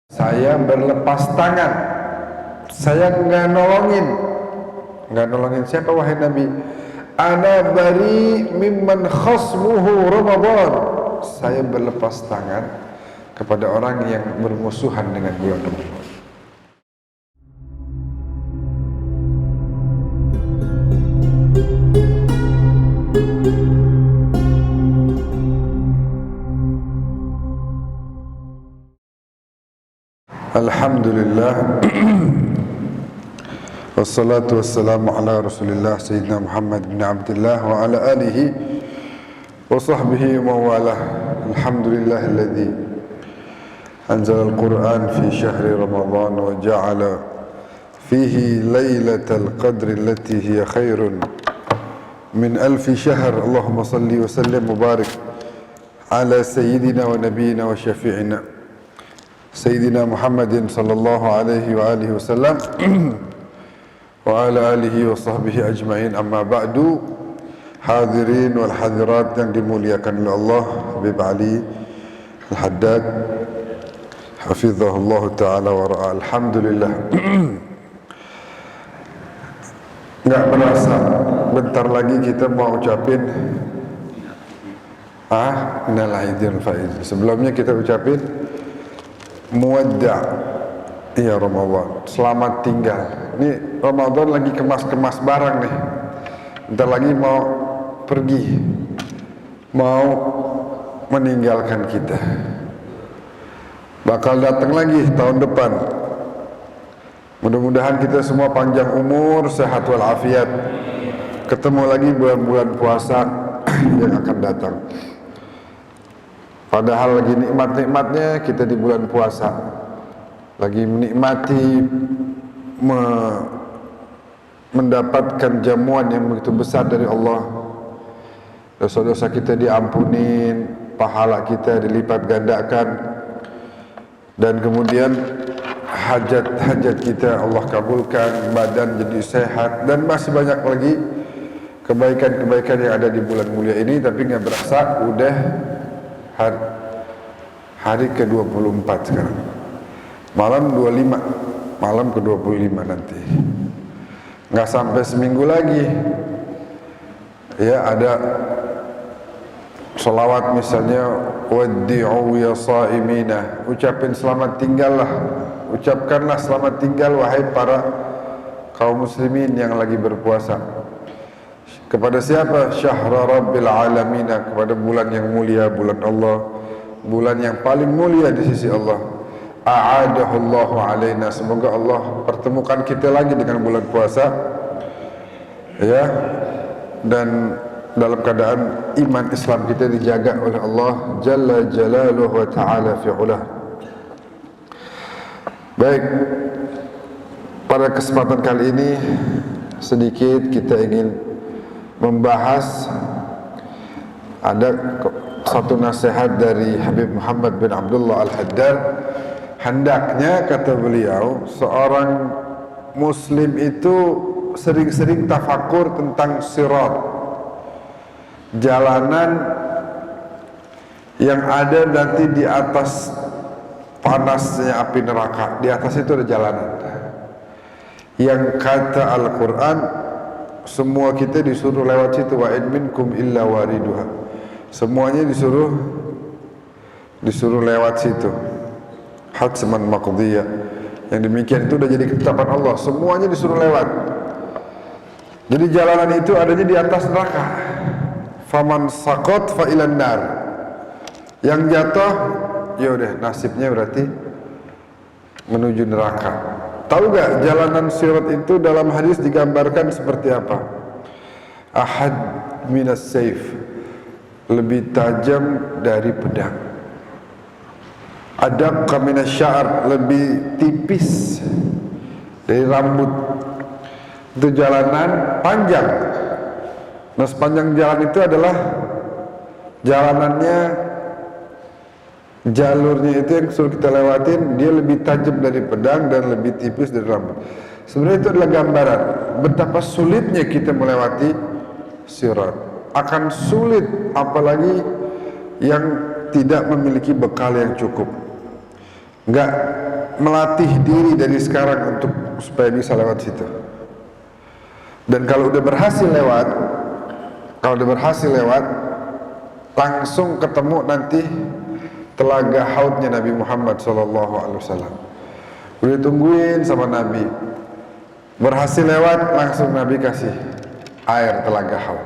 Saya berlepas tangan, saya nggak nolongin siapa wahai Nabi? Ana bari mimman khasmuhu Ramadan. Saya berlepas tangan kepada orang yang bermusuhan dengan bulan Ramadan. Alhamdulillah. Wassalatu wassalamu ala Rasulillah Sayyidina Muhammad bin Abdullah wa ala alihi wa sahbihi wa mawalah. Alhamdulillahilladzi anzala al-Qur'an fi syahri Ramadan wa ja'ala fihi lailatal qadri allati hiya khairun min alfi syahr. Allahumma salli wa sallim wa barik ala sayyidina wa nabiyyina wa syafi'ina Sayyidina Muhammadin sallallahu alaihi wa alihi wasallam wa ala alihi wa sahbihi ajma'in. Amma ba'du. Hadirin wal hadirat yang dimuliakan oleh Allah, Habib Ali Al-Haddad hafizahullah ta'ala wa ra'a. Alhamdulillah. Enggak berasa bentar lagi kita mau ucapin minal aidin faizin. Sebelumnya kita ucapin muwadda' ya Ramadan, selamat tinggal. Ini Ramadan lagi kemas-kemas barang nih, bentar lagi mau pergi, mau meninggalkan kita. Bakal datang lagi tahun depan. Mudah-mudahan kita semua panjang umur, sehat walafiat, ketemu lagi bulan-bulan puasa yang akan datang. Padahal lagi nikmat-nikmatnya kita di bulan puasa, lagi menikmati mendapatkan jamuan yang begitu besar dari Allah. Dosa-dosa kita diampunin, pahala kita dilipat gandakan, dan kemudian hajat-hajat kita Allah kabulkan, badan jadi sehat, dan masih banyak lagi kebaikan-kebaikan yang ada di bulan mulia ini. Tapi nggak berasa udah hari ke-24 sekarang, malam 25, malam ke-25 nanti, nggak sampai seminggu lagi ya. Ada sholawat misalnya, waddi'u ya saimina, ucapin selamat tinggal lah, ucapkanlah selamat tinggal wahai para kaum muslimin yang lagi berpuasa. Kepada siapa? Syahra Rabbil Alamina, kepada bulan yang mulia, bulan Allah, bulan yang paling mulia di sisi Allah. A'adahullahu alaina, semoga Allah pertemukan kita lagi dengan bulan puasa ya, dan dalam keadaan iman Islam kita dijaga oleh Allah Jalla Jalaluhu wa Ta'ala fi'ulah. Baik, pada kesempatan kali ini sedikit kita ingin membahas, ada satu nasihat dari Habib Muhammad bin Abdullah Al-Haddad. Hendaknya, kata beliau, seorang muslim itu sering-sering tafakur tentang sirat, jalanan yang ada nanti di atas panasnya api neraka. Di atas itu ada jalanan yang kata Al-Quran semua kita disuruh lewat situ. Wa in minkum illa wariduha, semuanya disuruh lewat situ. Hatsman maqdiyah, yang demikian itu udah jadi ketetapan Allah, semuanya disuruh lewat. Jadi jalanan itu adanya di atas neraka. Faman saqat fa ilan nar, yang jatuh ya udah nasibnya berarti menuju neraka. Tahu gak jalanan sirat itu dalam hadis digambarkan seperti apa? Ahad minas saif, lebih tajam dari pedang. Adaqqa minas sya'ar, lebih tipis dari rambut. Itu jalanan panjang. Nah, sepanjang jalan itu adalah jalanannya, jalurnya itu yang suruh kita lewatin, dia lebih tajam dari pedang dan lebih tipis dari rambut. Sebenarnya itu adalah gambaran betapa sulitnya kita melewati sirat. Akan sulit apalagi yang tidak memiliki bekal yang cukup. nggak melatih diri dari sekarang untuk supaya bisa lewat situ. Dan kalau udah berhasil lewat, langsung ketemu nanti telaga haudnya Nabi Muhammad SAW. Udah tungguin sama Nabi, berhasil lewat, langsung Nabi kasih air telaga haud.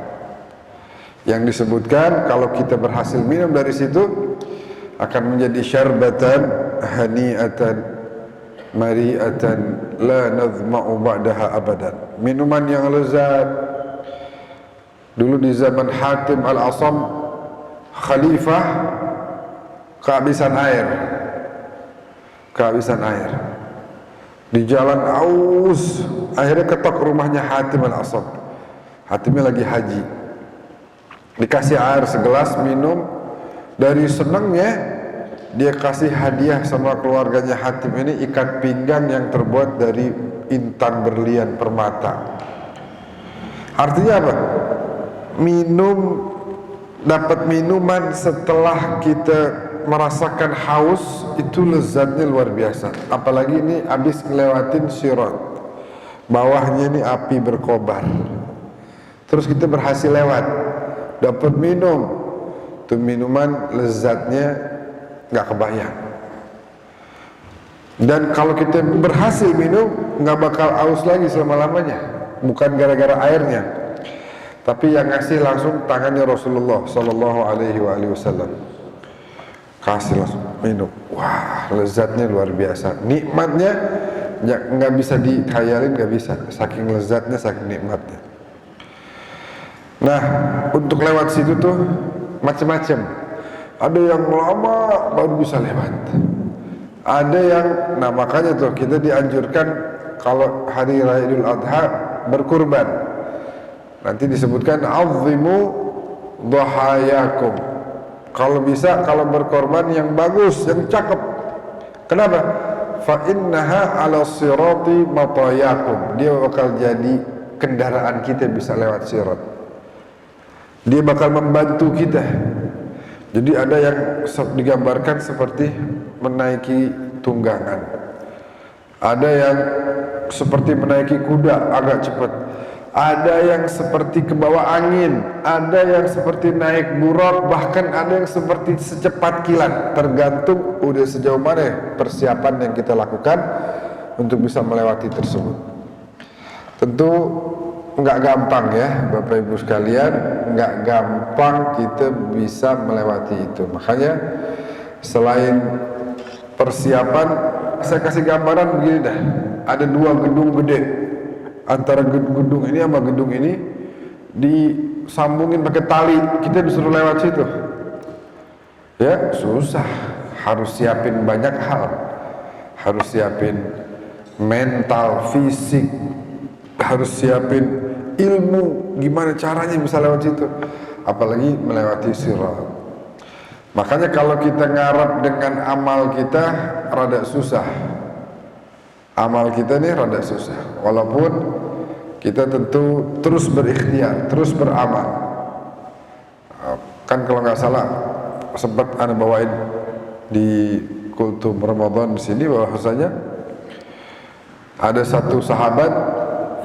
Yang disebutkan kalau kita berhasil minum dari situ akan menjadi syarbatan hani'atan mari'atan la nazma'u ba'daha abadan. Minuman yang lezat. Dulu di zaman Hatim Al-Asam khalifah kehabisan air. Di jalan aus, akhirnya ketok rumahnya Hatim Al-Asam. Hatimnya lagi haji. Dikasih air segelas, minum. Dari senangnya dia kasih hadiah sama keluarganya Hatim ini ikat pinggang yang terbuat dari intan berlian permata. Artinya apa? Dapat minuman setelah kita merasakan haus itu lezatnya luar biasa. Apalagi ini habis ngelewatin sirat, bawahnya ini api berkobar. Terus kita berhasil lewat, dapat minum. Itu minuman lezatnya nggak kebayang. Dan kalau kita berhasil minum, nggak bakal aus lagi selama-lamanya. Bukan gara-gara airnya, tapi yang ngasih langsung tangannya Rasulullah Sallallahu Alaihi Wasallam. Kasih langsung minum. Wah, lezatnya luar biasa. Nikmatnya nggak bisa dikhayalin, nggak bisa. Saking lezatnya, saking nikmatnya. Nah, untuk lewat situ tuh macam-macam. Ada yang lama baru bisa lewat. Ada yang, nah makanya tuh kita dianjurkan kalau hari Raya Idul Adha berkurban. Nanti disebutkan azzimu dhahayakum. Kalau bisa, kalau berkorban yang bagus, yang cakep. Kenapa? Fa innaha 'ala sirati matayakum. Dia bakal jadi kendaraan kita bisa lewat sirat. Dia bakal membantu kita. Jadi ada yang digambarkan seperti menaiki tunggangan. Ada yang seperti menaiki kuda agak cepat. Ada yang seperti ke bawah angin. Ada yang seperti naik buruk. Bahkan ada yang seperti secepat kilat. Tergantung udah sejauh mana persiapan yang kita lakukan untuk bisa melewati tersebut. Tentu nggak gampang ya Bapak Ibu sekalian, nggak gampang kita bisa melewati itu. Makanya selain persiapan, saya kasih gambaran begini dah. Ada dua gedung gede, antara gedung ini sama gedung ini disambungin pakai tali, kita disuruh lewat situ. Ya susah, harus siapin banyak hal, harus siapin mental, fisik, harus siapin ilmu gimana caranya bisa lewat situ, apalagi melewati sirat. Makanya kalau kita ngarep dengan amal kita rada susah. Amal kita nih rada susah. Walaupun kita tentu terus berikhtiar, terus beramal. Kan kalau nggak salah sempat ana bawain di kultum Ramadan di sini bahwasanya ada satu sahabat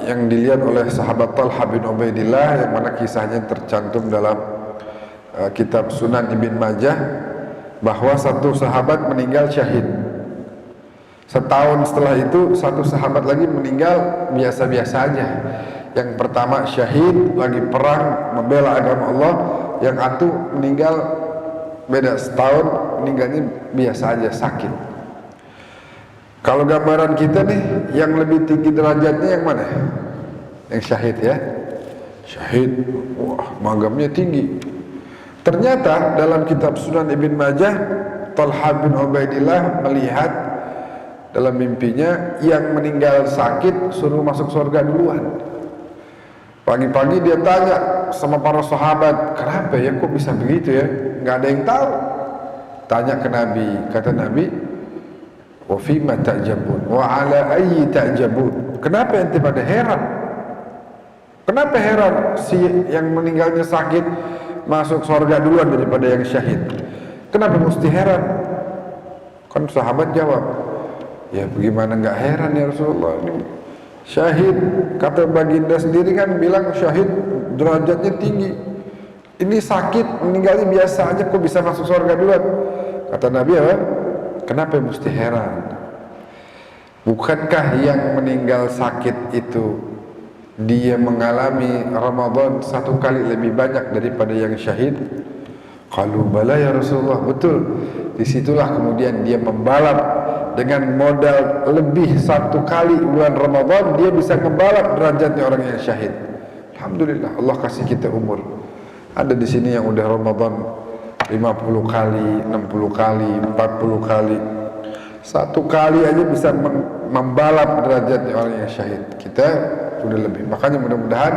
yang dilihat oleh sahabat Talha bin Ubaidillah, yang mana kisahnya tercantum dalam kitab Sunan Ibn Majah, bahwa satu sahabat meninggal syahid. Setahun setelah itu satu sahabat lagi meninggal biasa-biasa aja. Yang pertama syahid, lagi perang membela agama Allah. Yang satu meninggal beda setahun, meninggalnya biasa aja, sakit. Kalau gambaran kita nih, yang lebih tinggi derajatnya yang mana? Yang syahid ya. Syahid, wah magamnya tinggi. Ternyata dalam kitab Sunan Ibn Majah, Talha bin Ubaidillah melihat dalam mimpinya yang meninggal sakit suruh masuk surga duluan. Pagi-pagi dia tanya sama para sahabat, kenapa ya kok bisa begitu ya? Nggak ada yang tahu. Tanya ke Nabi, kata Nabi, wa fima ta'jabun wa ala ayyi ta'jabun. Kenapa ente pada heran? Kenapa heran si yang meninggalnya sakit masuk surga duluan daripada yang syahid? Kenapa mesti heran? Kan sahabat jawab, ya bagaimana nggak heran ya Rasulullah, ini syahid. Kata baginda sendiri kan bilang syahid derajatnya tinggi. Ini sakit, meninggalnya biasa aja kok bisa masuk surga duluan. Kata Nabi apa? Kenapa mesti heran? Bukankah yang meninggal sakit itu dia mengalami Ramadan 1 kali lebih banyak daripada yang syahid? Qalu bala ya Rasulullah, betul. Disitulah kemudian dia membalap dengan modal lebih 1 kali bulan Ramadan, dia bisa membalap derajatnya orang yang syahid. Alhamdulillah, Allah kasih kita umur. Ada di sini yang udah Ramadan 50 kali, 60 kali, 40 kali. 1 kali aja bisa membalap derajatnya orang yang syahid. Kita sudah lebih. Makanya mudah-mudahan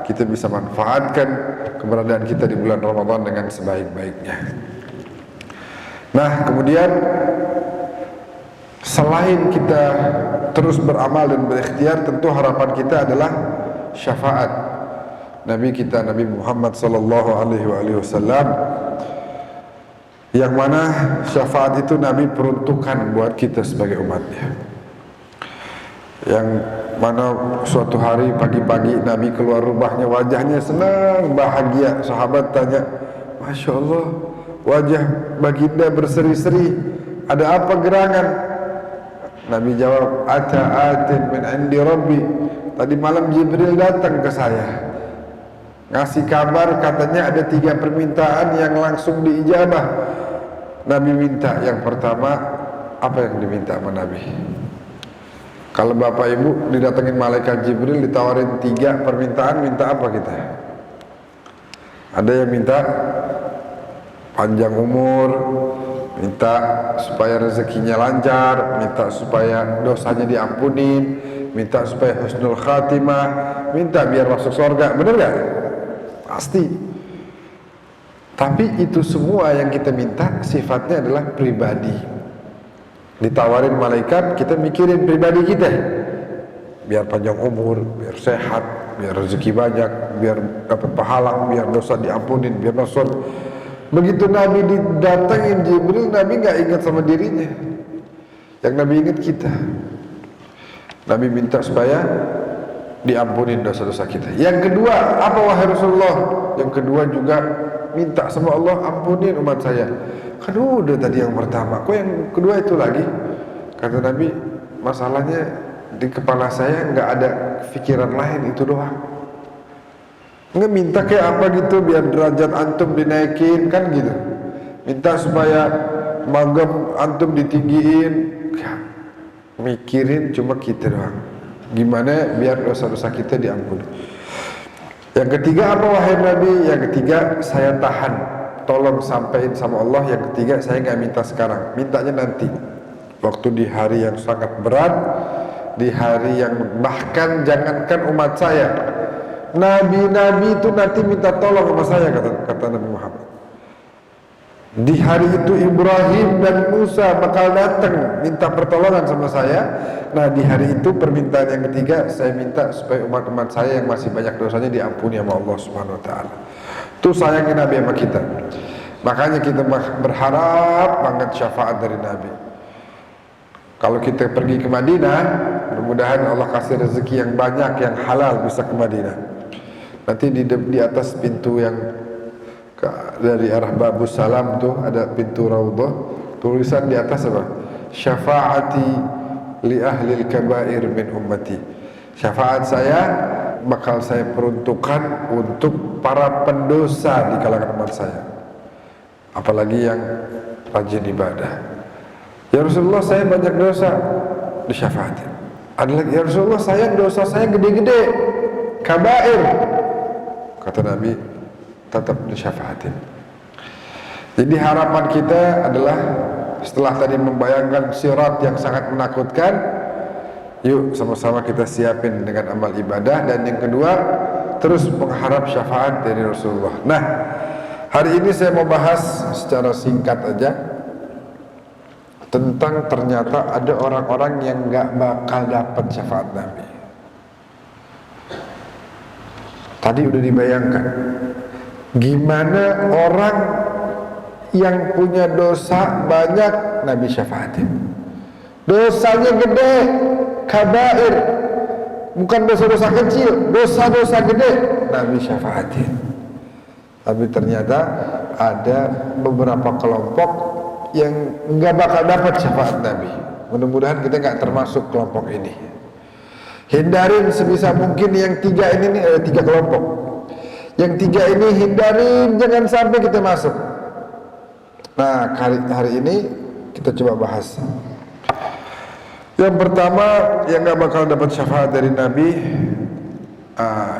kita bisa manfaatkan keberadaan kita di bulan Ramadan dengan sebaik-baiknya. Nah, kemudian selain kita terus beramal dan berikhtiar, tentu harapan kita adalah syafaat Nabi kita, Nabi Muhammad sallallahu alaihi wasallam, yang mana syafaat itu Nabi peruntukkan buat kita sebagai umatnya. Yang mana suatu hari pagi-pagi Nabi keluar rumahnya, wajahnya senang, bahagia. Sahabat tanya, Masya Allah, wajah baginda berseri-seri, ada apa gerangan? Nabi jawab, Ata atin min indi rabbi. Tadi malam Jibril datang ke saya, ngasih kabar, katanya ada 3 permintaan yang langsung diijabah. Nabi minta yang pertama, apa yang diminta sama Nabi? Kalau bapak ibu didatengin malaikat Jibril, ditawarin 3 permintaan, minta apa kita? Ada yang minta panjang umur, minta supaya rezekinya lancar, minta supaya dosanya diampunin, minta supaya husnul khatimah, minta biar masuk surga. Bener gak? Pasti. Tapi itu semua yang kita minta sifatnya adalah pribadi. Ditawarin malaikat, kita mikirin pribadi kita, biar panjang umur, biar sehat, biar rezeki banyak, biar dapat pahala, biar dosa diampunin, biar masuk. Begitu Nabi didatengin Jibril, Nabi nggak ingat sama dirinya. Yang Nabi ingat kita. Nabi minta supaya diampunin dosa-dosa kita. Yang kedua, apa wahai Rasulullah? Yang kedua juga minta sama Allah, ampunin umat saya. Kan udah tadi yang pertama, kok yang kedua itu lagi? Kata Nabi, masalahnya di kepala saya nggak ada pikiran lain, itu doang. Nggak minta kayak apa gitu biar derajat antum dinaikin, kan gitu. Minta supaya magam antum ditinggiin. Mikirin cuma kita doang, gimana biar dosa-dosa kita diampuni. Yang ketiga apa wahai Nabi? Yang ketiga, saya tahan, tolong sampaikan sama Allah. Yang ketiga, saya nggak minta sekarang, mintanya nanti, waktu di hari yang sangat berat, di hari yang bahkan jangankan umat saya, nabi-nabi itu nanti minta tolong sama saya, kata Nabi Muhammad. Di hari itu Ibrahim dan Musa bakal datang minta pertolongan sama saya. Nah, di hari itu permintaan yang ketiga, saya minta supaya umat-umat saya yang masih banyak dosanya diampuni sama Allah Subhanahu wa taala. Itu sayangnya Nabi sama kita. Makanya kita berharap banget syafaat dari Nabi. Kalau kita pergi ke Madinah, mudah-mudahan Allah kasih rezeki yang banyak, yang halal bisa ke Madinah. Nanti di atas pintu yang dari arah Babus Salam tuh ada pintu Raudhah, tulisan di atas apa? Syafaati li ahlil kabair min ummati. Syafaat saya bakal saya peruntukkan untuk para pendosa di kalangan umat saya, apalagi yang rajin ibadah. Ya Rasulullah, saya banyak dosa, disyafaatin. Ada lagi, ya Rasulullah, saya dosa saya gede-gede, kabair. Kata Nabi, tetap disyafaatin. Jadi harapan kita adalah setelah tadi membayangkan sirat yang sangat menakutkan, yuk sama-sama kita siapin dengan amal ibadah. Dan yang kedua, terus mengharap syafaat dari Rasulullah. Nah, hari ini saya mau bahas secara singkat aja tentang ternyata ada orang-orang yang gak bakal dapat syafaat Nabi. Tadi udah dibayangkan gimana orang yang punya dosa banyak Nabi syafaatin. Dosanya gede, kabair, bukan dosa-dosa kecil, dosa-dosa gede, Nabi syafaatin. Tapi ternyata ada beberapa kelompok yang nggak bakal dapat syafaat Nabi. Mudah-mudahan kita nggak termasuk kelompok ini. Hindarin sebisa mungkin yang tiga ini nih, ada tiga kelompok. Yang tiga ini hindarin, jangan sampai kita masuk. Nah, hari ini kita coba bahas. Yang pertama yang nggak bakal dapat syafaat dari Nabi,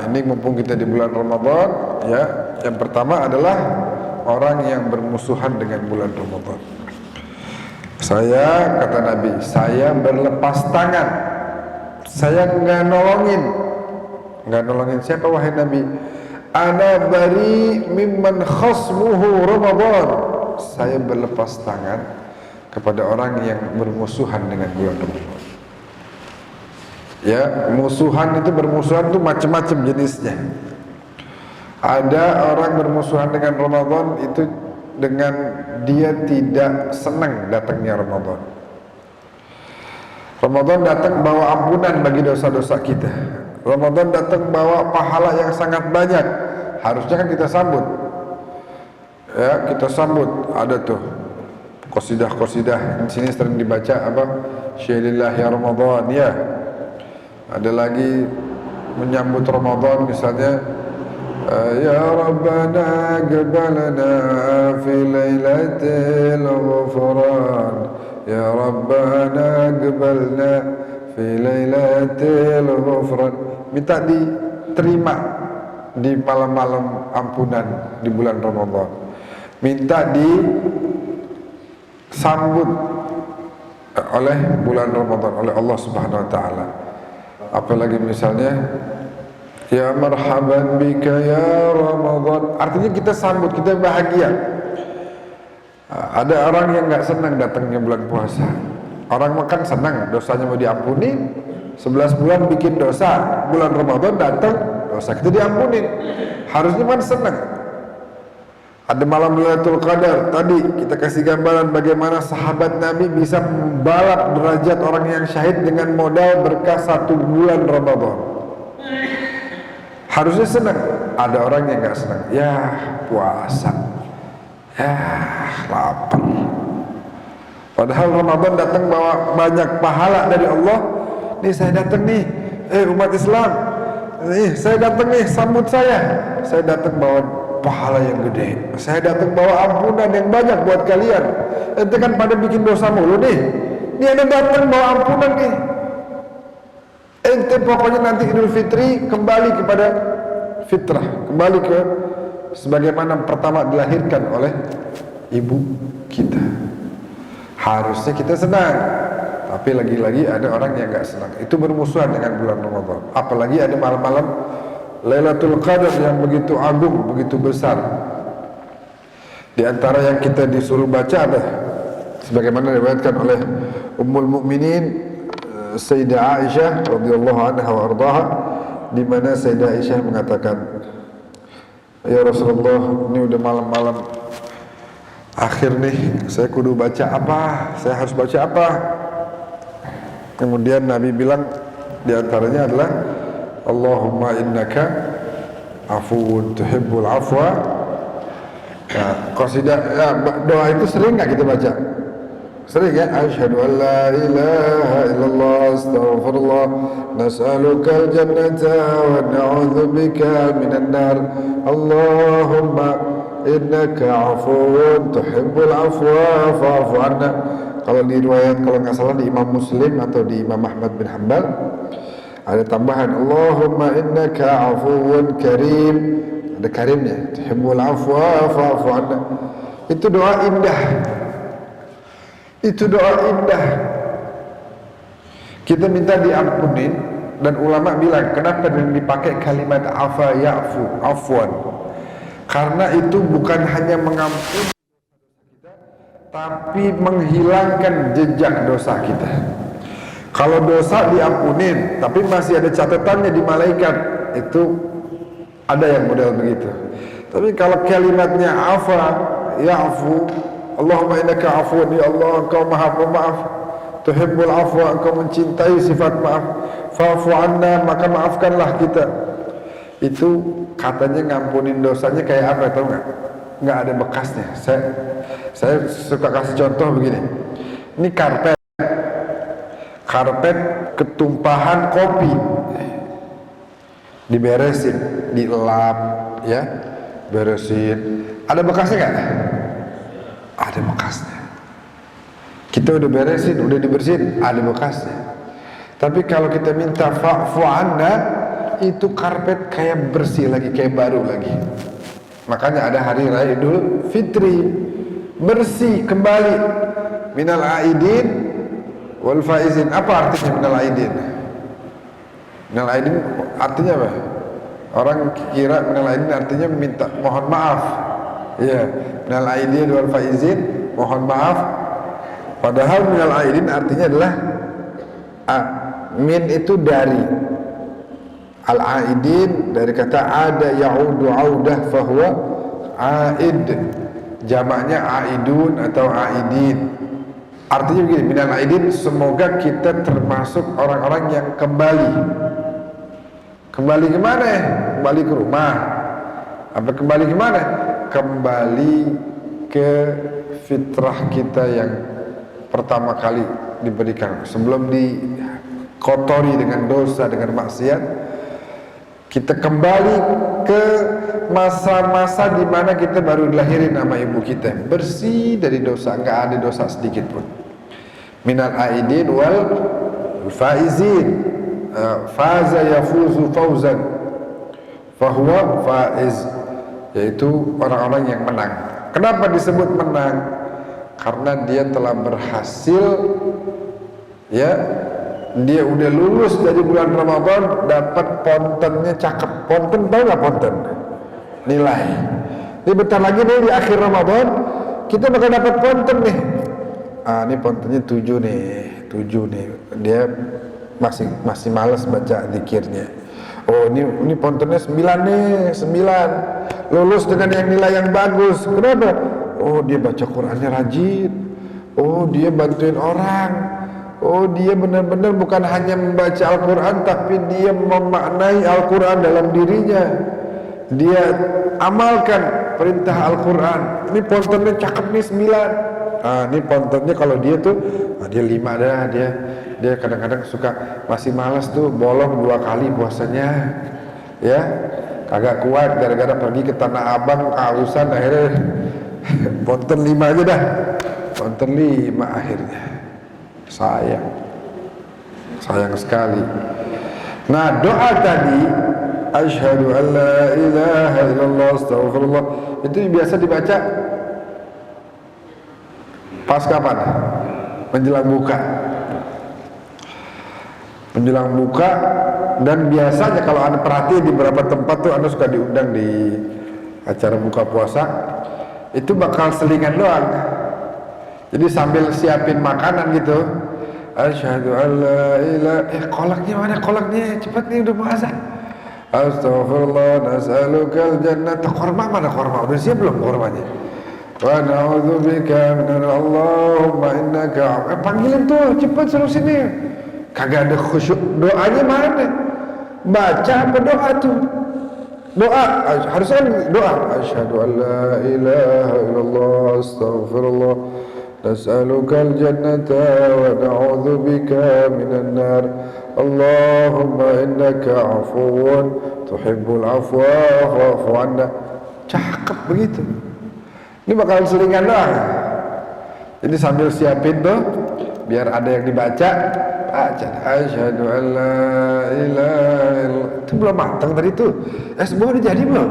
ini mumpung kita di bulan Ramadan, ya. Yang pertama adalah orang yang bermusuhan dengan bulan Ramadan. Saya, kata Nabi, saya berlepas tangan, saya nggak nolongin siapa wahai Nabi? Ana bari mimman khasmuhu Ramadan. Saya berlepas tangan kepada orang yang bermusuhan dengan bulan Ramadan. Ya, musuhan itu bermusuhan itu macam-macam jenisnya. Ada orang bermusuhan dengan Ramadan itu dengan dia tidak senang datangnya Ramadan. Ramadan datang bawa ampunan bagi dosa-dosa kita. Ramadan datang bawa pahala yang sangat banyak. Harusnya kan kita sambut. Ya, kita sambut. Ada tuh qasidah-qasidah di sini sering dibaca apa? Syahilillahi Ramadan, ya. Ada lagi menyambut Ramadan misalnya, ya Rabbana qabalna fi lailatul ghufran, ya Rabbana qabalna fi lailatul ghufran. Minta diterima di malam-malam ampunan di bulan Ramadan. Minta disambut oleh bulan Ramadan, oleh Allah Subhanahu wa taala. Apalagi misalnya ya marhaban bika ya Ramadan, artinya kita sambut, kita bahagia. Ada orang yang nggak senang datangnya bulan puasa. Orang makan senang dosanya mau diampuni, 11 bulan bikin dosa, bulan Ramadan datang dosa kita diampuni, harusnya kan senang. Ada malam Lailatul Qadar, tadi kita kasih gambaran bagaimana sahabat Nabi bisa membalap derajat orang yang syahid dengan modal berkah 1 bulan Ramadan. Harusnya senang. Ada orang yang gak senang. Ya puasa, ya lapar. Padahal Ramadan datang bawa banyak pahala dari Allah. Nih saya datang nih, umat Islam, nih saya datang nih, sambut saya. Saya datang bawa pahala yang gede, saya datang bawa ampunan yang banyak buat kalian. Ente kan pada bikin dosa mulu nih, ini ada datang bawa ampunan nih. Ente pokoknya nanti Idul Fitri kembali kepada fitrah, kembali ke sebagaimana pertama dilahirkan oleh ibu kita. Harusnya kita senang, tapi lagi-lagi ada orang yang gak senang. Itu bermusuhan dengan bulan Ramadan. Apalagi ada malam-malam Lailatul Qadar yang begitu agung, begitu besar. Di antara yang kita disuruh baca ada sebagaimana diriwayatkan oleh Ummul Mukminin Sayyidah Aisyah radhiyallahu anha wa ardhaha, di mana Sayyidah Aisyah mengatakan, "Ya Rasulullah, ini udah malam-malam akhir nih, saya kudu baca apa? Saya harus baca apa?" Kemudian Nabi bilang di antaranya adalah Allahumma innaka afuwun tuhibbul afwa. Nah, qasidah, ya, doa itu sering nggak kita baca? Sering ya? Asyhadu an la ilaha illallah astaghfirullah nas'alukal jannata wa na'udzubika minan nar. Allahumma innaka afuwun tuhibbul afwa fa'fu anna. Kalau di riwayat, kalau nggak salah di Imam Muslim atau di Imam Ahmad bin Hanbal, ada tambahan Allahumma innaka afuwun karim, ada karimnya, tuhibbul afwa fa'fu anna. Itu doa indah, itu doa indah. Kita minta diampunin, dan ulama bilang kenapa dipakai kalimat afa ya'fu, afwan, karena itu bukan hanya mengampuni kita, tapi menghilangkan jejak dosa kita. Kalau dosa diampunin, tapi masih ada catatannya di malaikat, itu ada yang model begitu. Tapi kalau kalimatnya afa, ya'fu, Allahumma innaka afuwun, ya Allah engkau maha pemaaf, tuhibbul afwa, engkau mencintai sifat maaf, fa'fu anna, maka maafkanlah kita. Itu katanya ngampunin dosanya kayak apa, tahu nggak? Nggak ada bekasnya. Saya suka kasih contoh begini. Ini karpet ketumpahan kopi, diberesin, dilap, ya, beresin. Ada bekasnya nggak? Ada bekasnya. Kita udah beresin, udah dibersihin, ada bekasnya. Tapi kalau kita minta fa'fu anna, itu karpet kayak bersih lagi, kayak baru lagi. Makanya ada hari raya Idul Fitri, bersih kembali. Minal aidin wal faizin. Apa artinya minal aidin? Minal aidin artinya apa? Orang kira minal aidin artinya minta mohon maaf. Iya, minal aidin wal faizin, mohon maaf. Padahal minal aidin artinya adalah min itu dari, al-aidin dari kata ada ya'udu audah fahuwa aid, jamaknya aidun atau aidin. Artinya begini, minal aidin, semoga kita termasuk orang-orang yang kembali. Kembali kemana ya? Kembali ke rumah. Apa kembali kemana? Kembali ke fitrah kita yang pertama kali diberikan, sebelum dikotori dengan dosa, dengan maksiat. Kita kembali ke masa-masa di mana kita baru dilahirin sama ibu kita, bersih dari dosa, nggak ada dosa sedikit pun. Minal aidin wal faizin, faza yafuzu fauzan, fahuwa faiz, yaitu orang-orang yang menang. Kenapa disebut menang? Karena dia telah berhasil, ya, dia udah lulus dari bulan Ramadan, dapat pontennya cakep. Ponten, tahu nggak ponten? Nilai. Ini bentar lagi nih di akhir Ramadan kita bakal dapat ponten nih. Ini pontennya 7 nih, 7 nih. Dia masih malas baca zikirnya. Oh, ini pontennya 9 nih, 9. Lulus dengan yang nilai yang bagus. Kenapa? Oh, dia baca Qur'annya rajin. Oh, dia bantuin orang. Oh, dia benar-benar bukan hanya membaca Al-Quran, tapi dia memaknai Al-Quran dalam dirinya. Dia amalkan perintah Al-Quran. Ini pontennya cakep nih 9. Ini pontennya kalau dia tuh, dia 5 dah. Dia kadang-kadang suka masih malas tuh, bolong 2 kali puasanya, ya, kagak kuat gara-gara pergi ke Tanah Abang kehausan, akhirnya ponten 5 aja dah. Ponten 5 akhirnya. Sayang sekali. Nah, doa tadi asyhadu an la ilaha illallah astaghfirullah, itu biasa dibaca pas kapan? Menjelang buka. Menjelang buka. Dan biasanya kalau Anda perhatian di beberapa tempat tuh Anda suka diundang di acara buka puasa, itu bakal selingan doang. Jadi sambil siapin makanan gitu, asyhadu an la ilaha, kolaknya mana kolaknya? Cepat nih udah mau azan. Astaghfirullah nas'alukal jannah. Korma mana korma? Udah siap belum kormanya? Wa na'udzubika minar Allahumma innaka. Panggilin tuh, cepat suruh sini. Kagak ada khusyuk. Doanya mana? Baca apa doa tuh? Doa harusnya doa. Asyhadu an la ilaha illallah astaghfirullah nas'alukal jannata wa na'udzubika minan nar. Allahumma innaka afuwun tuhibbul afwa fa'fu anna. Cakep begitu. Ini bakal selingan doang. Jadi sambil siapin tuh biar ada yang dibaca, baca asyhadu an la ilaha illallah. Itu belum matang tadi tuh. Semua udah jadi belum?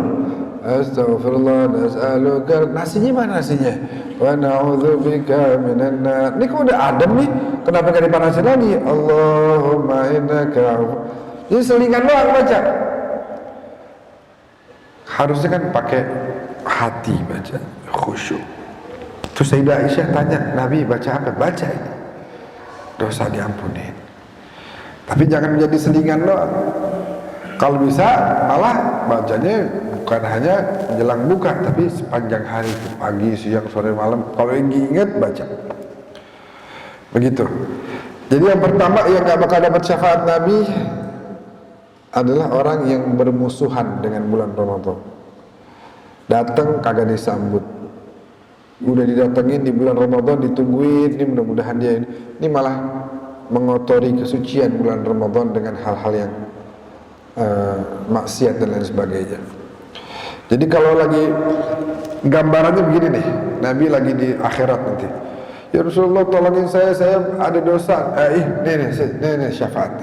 Astaghfirullah nas'aluka. Nasinya mana nasinya? Wa na'udzubika minan nar. Ini kok udah adem nih, kenapa gak dipanasin lagi? Allahumma innaka. Ini selingan doang baca. Harusnya kan pakai hati baca, khusyuk. Terus Sayyidah Aisyah tanya, Nabi baca apa? Baca ini, dosa diampunin. Tapi jangan menjadi selingan doang. Kalau bisa malah bacanya bukan hanya menjelang buka, tapi sepanjang hari, pagi, siang, sore, malam. Kalau yang ingat baca. Begitu. Jadi yang pertama yang gak bakal dapat syafaat Nabi adalah orang yang bermusuhan dengan bulan Ramadan. Datang kagak disambut. Udah didatengin di bulan Ramadan, ditungguin, ini mudah-mudahan dia ini malah mengotori kesucian bulan Ramadan dengan hal-hal yang maksiat dan lain sebagainya. Jadi kalau lagi gambarannya begini nih, Nabi lagi di akhirat nanti. Ya Rasulullah, tolongin saya ada dosa. Nih syafaat.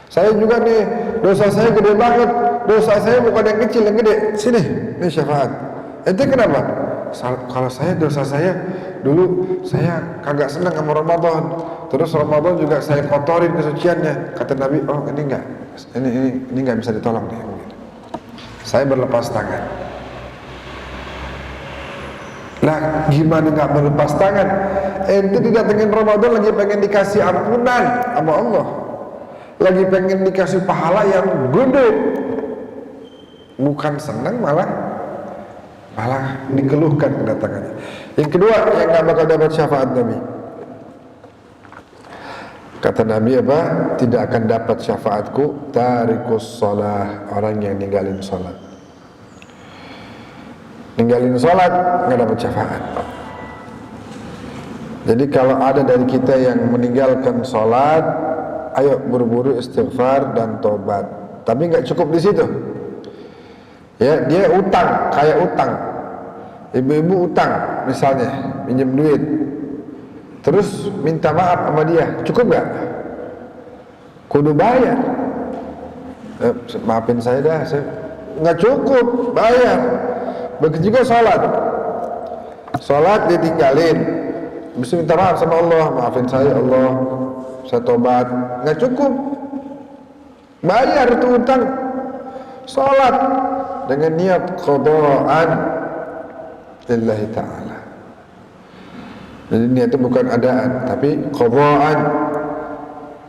Saya juga nih, dosa saya gede banget. Dosa saya bukan yang kecil, yang gede. Sini, nih syafaat. Ente kenapa? Kalau saya, dosa saya dulu saya kagak senang sama Ramadan. Terus Ramadan juga saya kotorin kesuciannya. Kata Nabi, oh ini enggak. Ini enggak bisa ditolong nih. Saya berlepas tangan. Nah, gimana nggak berlepas tangan? Ente didatengin Ramadan lagi pengen dikasih ampunan sama Allah, lagi pengen dikasih pahala yang gede, bukan senang malah dikeluhkan kedatangannya. Yang kedua yang nggak bakal dapat syafaat Nabi, kata Nabi apa? Tidak akan dapat syafaatku tarikus shalah, orang yang ninggalin sholat. Ninggalin sholat nggak dapat syafaat. Jadi kalau ada dari kita yang meninggalkan sholat, ayo buru-buru istighfar dan tobat. Tapi nggak cukup di situ. Ya, dia utang, kayak utang. Ibu-ibu utang, misalnya pinjam duit, terus minta maaf sama dia, cukup nggak? Kudu bayar. Maafin saya dah, nggak cukup, bayar. Begitu juga sholat ditinggalin, bisa minta maaf sama Allah, maafin saya Allah, saya tobat, nggak cukup, bayar itu utang. Sholat dengan niat qadaan lillahi ta'ala. Jadi niatnya bukan adaan, tapi qadaan.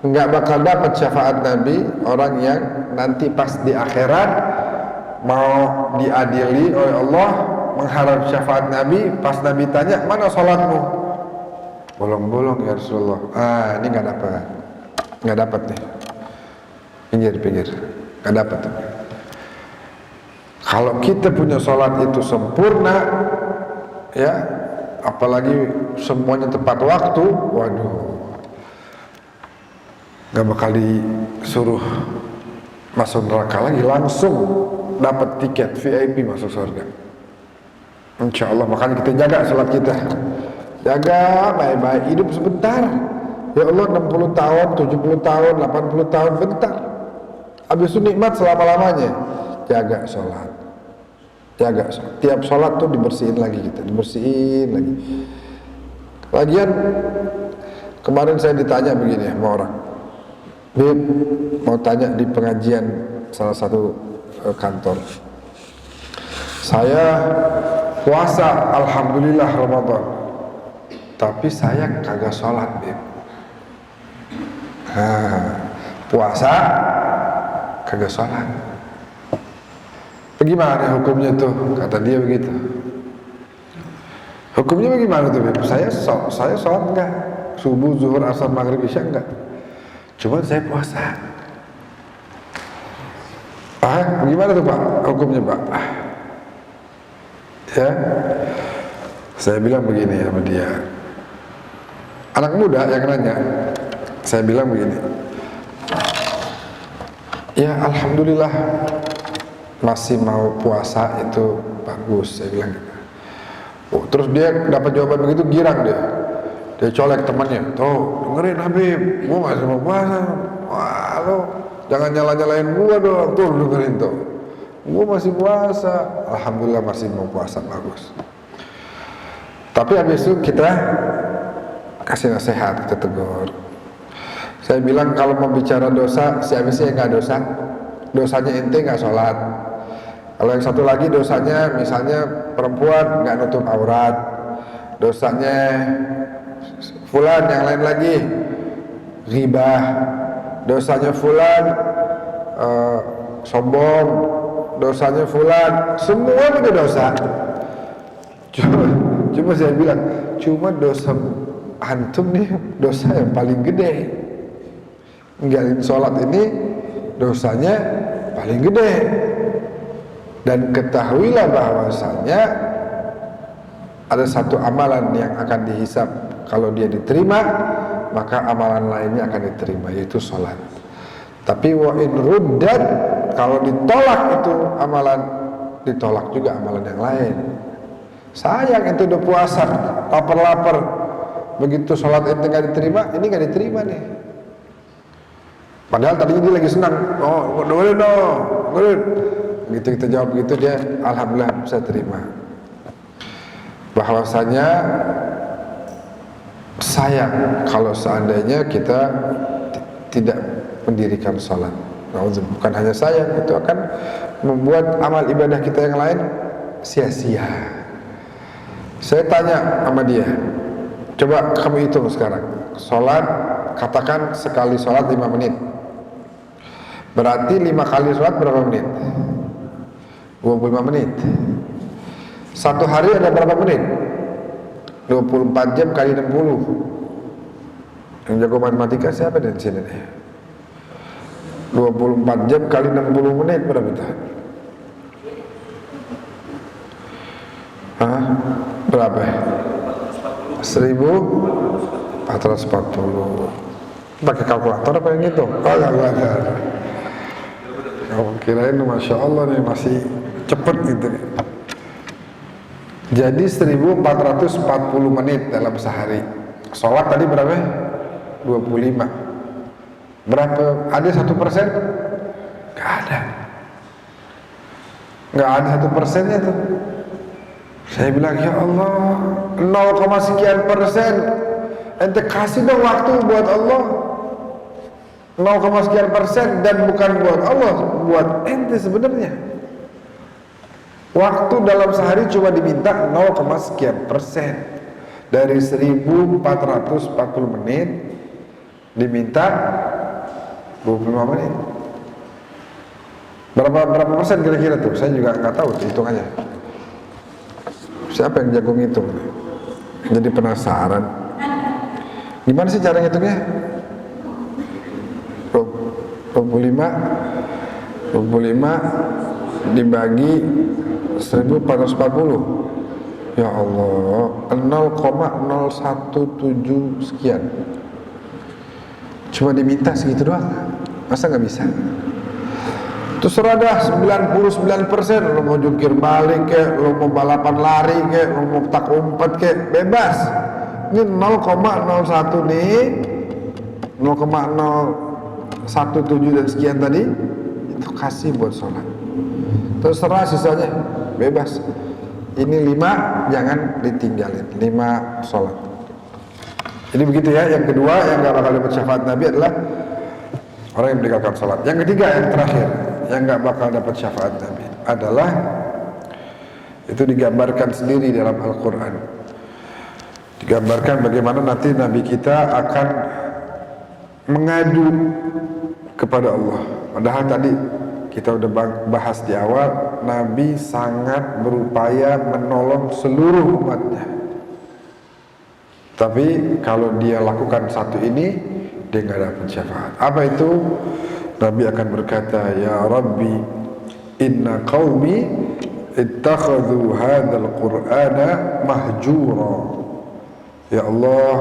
Nggak bakal dapat syafaat Nabi orang yang nanti pas di akhirat mau diadili oleh Allah, mengharap syafaat Nabi, pas Nabi tanya, mana sholatmu? Bolong-bolong ya Rasulullah. Ini nggak dapat nih. Pinggir, nggak dapat. Kalau kita punya sholat itu sempurna, ya, apalagi semuanya tepat waktu, waduh, nggak bakal disuruh masuk neraka lagi, langsung dapat tiket VIP masuk surga. Insya Allah. Makanya kita jaga sholat kita, jaga baik-baik, hidup sebentar. Ya Allah, 60 tahun, 70 tahun, 80 tahun, bentar. Habis itu nikmat selama-lamanya. Jaga sholat, jaga sholat. Tiap sholat tuh dibersihin lagi kita, dibersihin lagi. Lagian kemarin saya ditanya begini sama orang, Bib, mau tanya di pengajian salah satu kantor, saya puasa alhamdulillah Ramadan, tapi saya kagak sholat, Bib. Puasa kagak sholat, bagaimana hukumnya tuh? Kata dia begitu. Hukumnya bagaimana tuh, Bib? Saya sholat enggak, subuh, zuhur, asar, maghrib, isya enggak, cuma saya puasa. Bagaimana tuh Pak hukumnya Pak? Ya, saya bilang begini sama dia, anak muda yang nanya, saya bilang begini, ya alhamdulillah masih mau puasa itu bagus, saya bilang gitu. Terus dia dapat jawaban begitu, girang dia colek temannya, tuh dengerin Habib, gua masih mau puasa. Wah lo jangan nyalain gua dong, tuh dengerin tuh, gua masih puasa. Alhamdulillah masih mau puasa, bagus. Tapi habis itu kita kasih nasihat, kita tegur. Saya bilang kalau mau bicara dosa, si habisnya nggak dosa, dosanya ente nggak sholat. Kalau yang satu lagi dosanya misalnya perempuan nggak nutup aurat, dosanya fulan yang lain lagi ghibah, dosanya fulan sombong, dosanya fulan, semua itu dosa. Cuma saya bilang, cuma dosa antum nih dosa yang paling gede. Ninggalin sholat ini dosanya paling gede. Dan ketahuilah bahwasanya ada satu amalan yang akan dihisab, kalau dia diterima maka amalan lainnya akan diterima, yaitu sholat. Tapi wa in ruddat, kalau ditolak itu amalan, ditolak juga amalan yang lain. Sayang, itu udah puasa, lapar-lapar, begitu sholat itu nggak diterima, ini nggak diterima nih. Padahal tadinya dia lagi senang, oh boleh dong, boleh. Begitu kita jawab gitu, dia alhamdulillah bisa terima. Bahwasanya sayang kalau seandainya kita tidak mendirikan sholat. Bukan hanya sayang, itu akan membuat amal ibadah kita yang lain sia-sia. Saya tanya sama dia, coba kamu hitung sekarang, sholat, katakan sekali sholat 5 menit, berarti 5 kali sholat berapa menit? 25 menit. Satu hari ada berapa menit? 24 jam kali 60. Yang jago matematika siapa di sini nih? 24 jam kali 60 menit berapa itu? Hah? Berapa? 1440. Pakai kalkulator apa yang itu? Oh, kalkulator. Oh, kirain Masya Allah nih masih cepet gitu nih. Jadi 1440 menit dalam sehari. Sholat tadi berapa? 25. Berapa? Ada 1%? Gak ada. Gak ada 1%-nya tuh. Saya bilang, ya Allah, 0, sekian persen. Ente kasih dong waktu buat Allah. 0, sekian persen, dan bukan buat Allah, buat ente sebenarnya. Waktu dalam sehari cuma diminta 0, sekian persen. Dari 1440 menit diminta 25 menit. Berapa persen kira-kira tuh? Saya juga nggak tahu, hitungannya. Siapa yang jago ngitung? Jadi penasaran. Gimana sih cara ngitungnya? 25 dibagi 1440. Ya Allah, 0,017 sekian. Cuma diminta segitu doang. Masa nggak bisa? Terserah dah 99%, lo mau jungkir balik kek, lo mau balapan lari kek, lo mau petak umpet kek, bebas. Ini 0,01 nih, 0,017 dan sekian tadi, itu kasih buat sholat. Terserah sisanya, bebas. Ini 5 jangan ditinggalin, 5 sholat. Jadi begitu ya. Yang kedua yang gak bakal dapat syafaat Nabi adalah orang yang meninggalkan sholat. Yang ketiga, yang terakhir, yang gak bakal dapat syafaat Nabi adalah, itu digambarkan sendiri dalam Al-Quran. Digambarkan bagaimana nanti Nabi kita akan mengadu kepada Allah. Padahal tadi kita udah bahas di awal, Nabi sangat berupaya menolong seluruh umatnya. Tapi kalau dia lakukan satu ini, dia nggak dapat syafaat. Apa itu? Nabi akan berkata, ya Rabbi, inna qaumi ittakhadhu hadzal qur'ana mahjura. Ya Allah,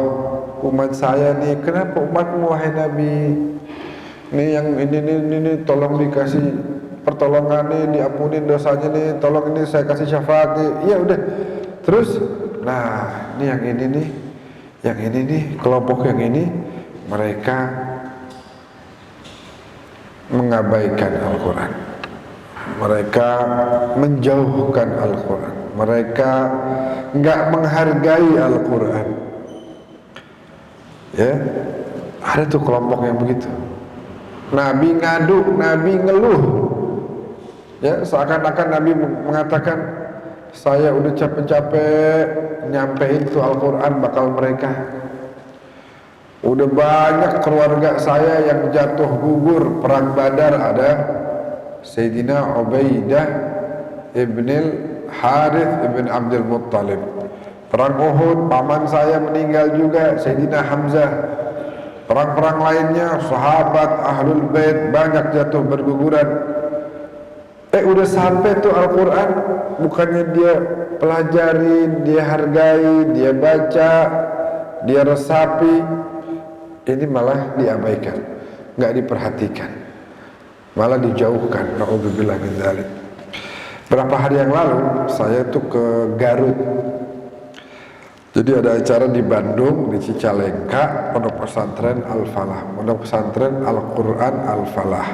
umat saya nih, kenapa umatmu wahai Nabi? Nih yang ini tolong dikasih pertolongan nih, diampunin dosanya nih, tolong ini saya kasih syafaat nih. Iya udah. Terus, nah ini yang ini nih, yang ini nih, kelompok yang ini, mereka mengabaikan Al-Quran, mereka menjauhkan Al-Quran, mereka nggak menghargai Al-Quran. Ya, ada tuh kelompok yang begitu. Nabi ngadu, Nabi ngeluh. Ya, seakan-akan Nabi mengatakan, saya udah capek-capek nyampein tuh Al-Quran bakal mereka. Udah banyak keluarga saya yang jatuh gugur perang Badar ada, Sayyidina Ubaidah ibn Harith ibn Abdul Muttalib. Perang Uhud, paman saya meninggal juga, Sayyidina Hamzah. Perang-perang lainnya, sahabat, ahlul bait banyak jatuh berguguran. Udah sampai tuh Al-Quran, bukannya dia pelajari, dia hargai, dia baca, dia resapi, ini malah diabaikan, nggak diperhatikan, malah dijauhkan. Na'udzubillah min dzalik. Berapa hari yang lalu saya tuh ke Garut. Jadi ada acara di Bandung, di Cicalengka, Pondok Pesantren Al-Falah, Pondok Pesantren Al-Quran Al-Falah.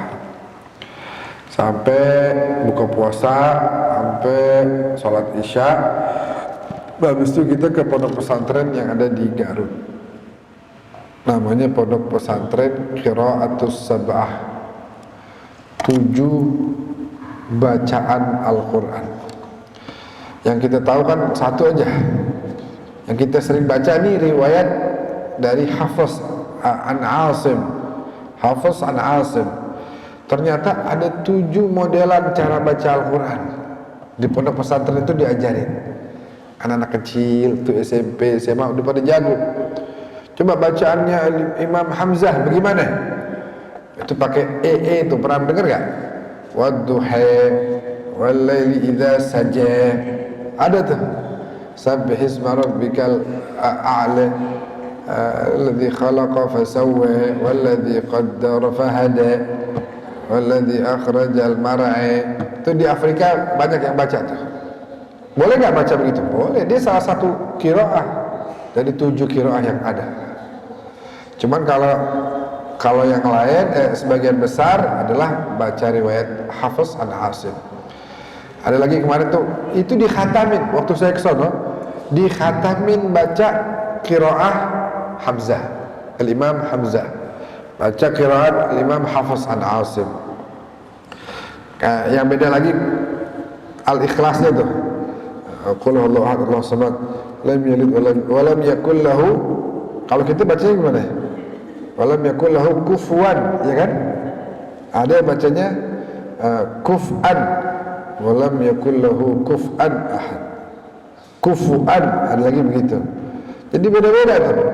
Sampai buka puasa, sampai sholat isya. Habis itu kita ke pondok pesantren yang ada di Garut. Namanya Pondok Pesantren Qiraatus Sab'ah, 7 bacaan Al-Quran. Yang kita tahu kan satu aja. Yang kita sering baca nih riwayat dari Hafiz an Asim. Hafiz an Asim. Ternyata ada 7 modelan cara baca Al-Quran. Di pondok pesantren itu diajarin. Anak-anak kecil, tuh SMP, SMA udah pada jago. Coba bacaannya Imam Hamzah bagaimana? Itu pakai itu, pernah dengar gak? Wadduha wallaili idza saja. Ada tuh. Sabbihisma rabbikal a'la alladzi khalaqa fasawwa walladzi qaddara fahada walladzi akhrajal mar'a. Itu di Afrika banyak yang baca tuh. Boleh nggak baca begitu? Boleh. Dia salah satu qiraah dari 7 qiraah yang ada. Cuman kalau yang lain sebagian besar adalah baca riwayat Hafiz an Asim. Ada lagi kemarin tuh, itu dikhatamin waktu saya ke sono, dikhatamin baca qiraah Hamzah, Al-Imam Hamzah. Baca qiraat Al-Imam Hafiz an Asim. Yang beda lagi Al-Ikhlasnya tuh. Qul huwallahu ahad, Allahus samad, lam yalid wa lam yakul lahu. Kalau kita bacanya gimana? Wa lam yakul lahu kufuwan, ya kan? Ada yang bacanya kuf'an. Wa lam yakul lahu kuf'an ahad. Kufuan, ada lagi begitu. Jadi beda-beda tuh.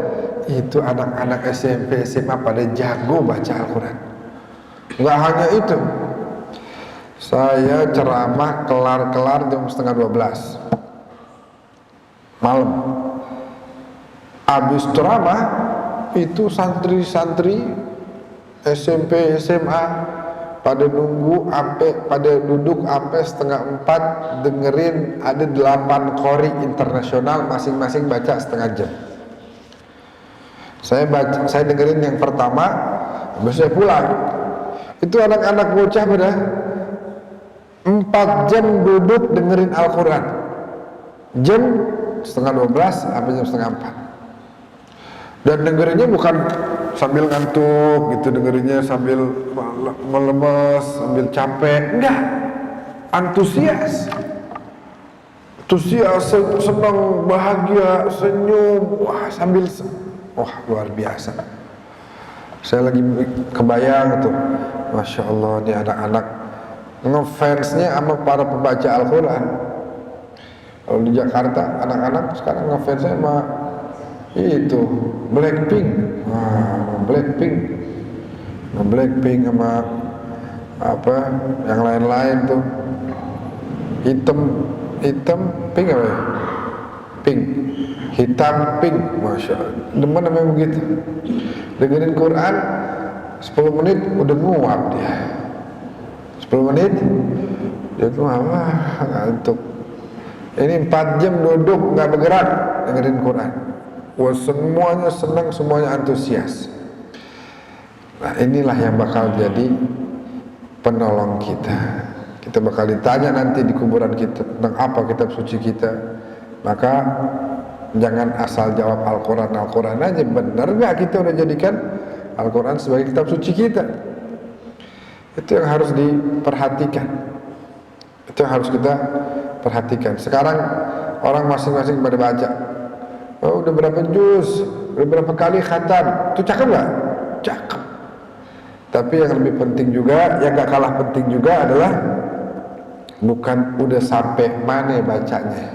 Itu anak-anak SMP, SMA pada jago baca Al-Quran. Nggak hanya itu, saya ceramah kelar jam setengah 12 malam. Habis ceramah itu santri-santri SMP, SMA pada duduk sampai setengah 4 dengerin. Ada 8 qori internasional, masing-masing baca setengah jam. Saya dengerin yang pertama, habis saya pulang. Itu anak-anak bocah pada 4 jam duduk dengerin Al-Quran. Jam setengah 12 sampai jam setengah 4. Dan dengerinnya bukan sambil ngantuk gitu, dengerinnya sambil melemes, sambil capek. Enggak, antusias, senang, bahagia, senyum, wah luar biasa. Saya lagi kebayang tuh, Masya Allah, ini anak-anak ngefansnya sama para pembaca Al-Quran. Kalau di Jakarta, anak-anak sekarang ngefansnya sama itu Blackpink. Blackpink sama apa yang lain-lain tuh, hitam pink apa ya? Hitam pink, Masya Allah, demen namanya begitu. Dengerin Quran 10 menit udah nguap dia. 10 menit dia tuh ngantuk. Ini 4 jam duduk nggak bergerak dengerin Quran. Wah, semuanya senang, semuanya antusias. Nah, inilah yang bakal jadi penolong kita. Kita bakal ditanya nanti di kuburan kita tentang apa kitab suci kita. Maka jangan asal jawab Al-Quran aja. Benar nggak kita udah jadikan Al-Quran sebagai kitab suci kita? Itu yang harus diperhatikan. Itu yang harus kita perhatikan. Sekarang orang masing-masing pada baca. Oh, udah berapa juz, udah berapa kali khatam. Itu cakep nggak? Cakep. Tapi yang lebih penting juga, yang gak kalah penting juga adalah bukan udah sampai mana bacanya,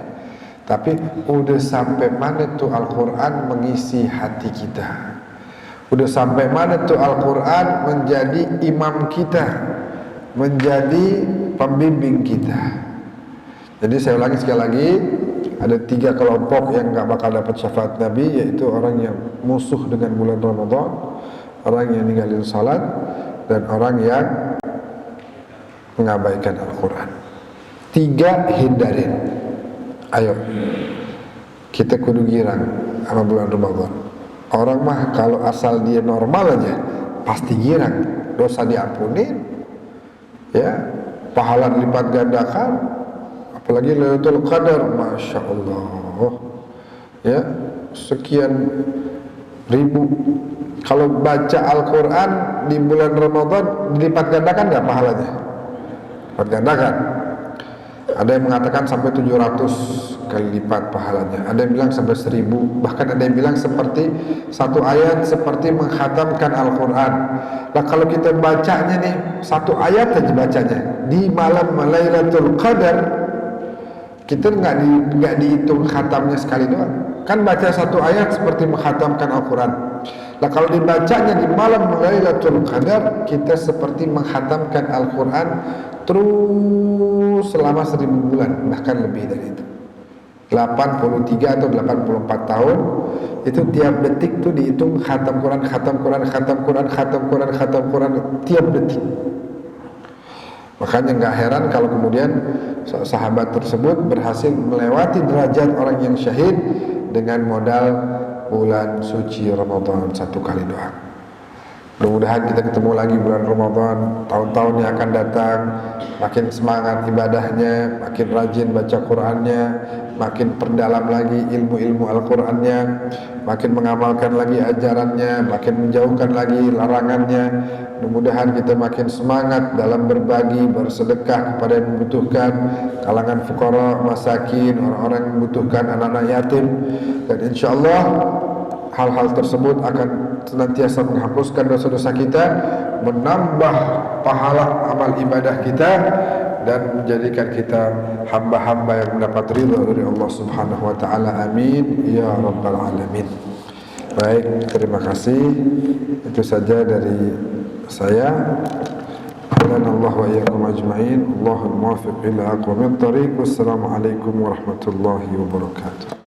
tapi udah sampai mana tuh Al-Quran mengisi hati kita. Udah sampai mana tuh Al-Quran menjadi imam kita, menjadi pembimbing kita. Jadi saya ulangi sekali lagi, ada 3 kelompok yang gak bakal dapat syafaat Nabi, yaitu orang yang musuh dengan bulan Ramadan, orang yang ninggalin salat, dan orang yang mengabaikan Al-Quran. 3 hindarin. Ayo, kita kudu girang sama bulan Ramadan. Orang mah kalau asal dia normal aja pasti girang, dosa diampunin, ya, pahala lipat gandakan. Apalagi Lailatul Qadar, Masya Allah, ya, sekian ribu. Kalau baca Al-Quran di bulan Ramadan dilipat gandakan nggak pahalanya? Lipat gandakan. Ada yang mengatakan sampai 700 kali lipat pahalanya. Ada yang bilang sampai 1000. Bahkan ada yang bilang seperti 1 ayat seperti menghatamkan Al-Quran. Nah kalau kita bacanya nih 1 ayat aja bacanya di malam Lailatul Qadar, kita nggak dihitung khatamnya sekali doang. Kan baca 1 ayat seperti menghatamkan Al-Quran. Nah kalau dibacanya di malam Lailatul Qadar, kita seperti menghatamkan Al-Quran terus selama 1000 bulan, bahkan lebih dari itu. 83 atau 84 tahun, itu tiap detik tuh dihitung khatam Quran, khatam Quran, khatam Quran, khatam Quran, khatam Quran tiap detik. Makanya nggak heran kalau kemudian sahabat tersebut berhasil melewati derajat orang yang syahid dengan modal bulan suci Ramadan 1 kali doang. Mudah-mudahan kita ketemu lagi bulan Ramadan tahun-tahun yang akan datang, makin semangat ibadahnya, makin rajin baca Qur'annya, makin perdalam lagi ilmu-ilmu Al-Qur'annya, makin mengamalkan lagi ajarannya, makin menjauhkan lagi larangannya. Mudah-mudahan kita makin semangat dalam berbagi, bersedekah kepada yang membutuhkan, kalangan fuqara, masakin, orang-orang yang membutuhkan, anak-anak yatim. Dan insyaallah hal-hal tersebut akan senantiasa menghapuskan dosa-dosa kita, menambah pahala amal ibadah kita, dan menjadikan kita hamba-hamba yang mendapat ridha dari Allah Subhanahu wa taala. Amin ya rabbal alamin. Baik, terima kasih. Itu saja dari saya. Allah wa iyyakum ajma'in. Allahul muwaffiq ila aqwamit thariq. Wassalamu alaikum warahmatullahi wabarakatuh.